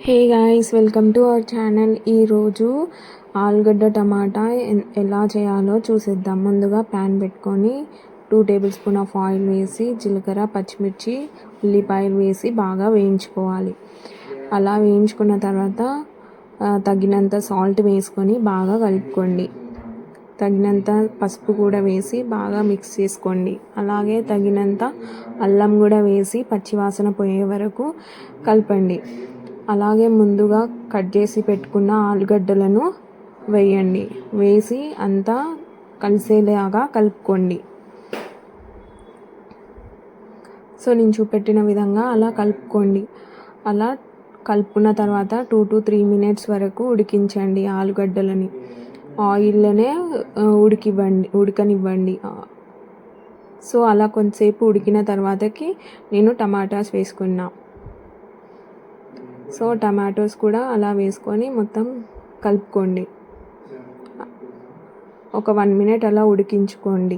Hey guys, welcome to our channel. ఈరోజు ఆలుగడ్డ టమాటా ఎలా చేయాలో చూసేద్దాం. ముందుగా ప్యాన్ పెట్టుకొని 2 టేబుల్ స్పూన్ ఆఫ్ ఆయిల్ వేసి జీలకర్ర, పచ్చిమిర్చి, ఉల్లిపాయలు వేసి బాగా వేయించుకోవాలి. అలా వేయించుకున్న తర్వాత తగినంత సాల్ట్ వేసుకొని బాగా కలుపుకోండి. తగినంత పసుపు కూడా వేసి బాగా మిక్స్ చేసుకోండి. అలాగే తగినంత అల్లం కూడా వేసి పచ్చివాసన పోయే వరకు కలపండి. అలాగే ముందుగా కట్ చేసి పెట్టుకున్న ఆలుగడ్డలను వేయండి. వేసి అంతా కలిసేలాగా కలుపుకోండి. సో నేను చూపెట్టిన విధంగా అలా కలుపుకోండి. అలా కలుపుకున్న తర్వాత 2 to 3 minutes వరకు ఉడికించండి. ఆలుగడ్డలని ఆయిల్లోనే ఉడకనివ్వండి. సో అలా కొంతసేపు ఉడికిన తర్వాతకి నేను టమాటాస్ వేసుకున్నా. సో టమాటోస్ కూడా అలా వేసుకొని మొత్తం కలుపుకోండి. ఒక 1 minute అలా ఉడికించుకోండి.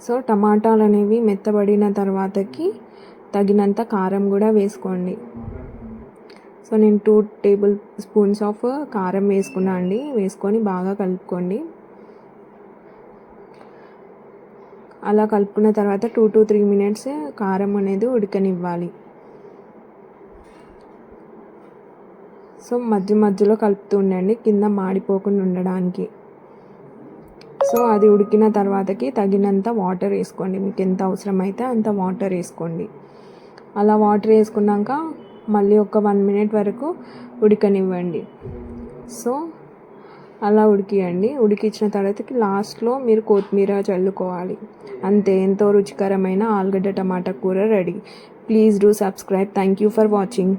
సో టమాటాలు అనేవి మెత్తబడిన తర్వాతకి తగినంత కారం కూడా వేసుకోండి. సో నేను 2 టేబుల్ స్పూన్స్ ఆఫ్ కారం వేసుకున్నా అండి. వేసుకొని బాగా కలుపుకోండి. అలా కలుపుకున్న తర్వాత 2 to 3 minutes కారం అనేది ఉడకనివ్వాలి. సో మధ్యలో కలుపుతూ ఉండండి, కింద మాడిపోకుండా ఉండడానికి. సో అది ఉడికిన తర్వాతకి తగినంత వాటర్ వేసుకోండి. మీకు ఎంత అవసరమైతే అంత వాటర్ వేసుకోండి. అలా వాటర్ వేసుకున్నాక మళ్ళీ ఒక 1 minute వరకు ఉడకనివ్వండి. సో అలా ఉడికించిన తర్వాతకి లాస్ట్లో మీరు కొత్తిమీర చల్లుకోవాలి. అంతే, ఎంతో రుచికరమైన ఆలుగడ్డ టమాటా కూర ready. Please do subscribe. Thank you for watching.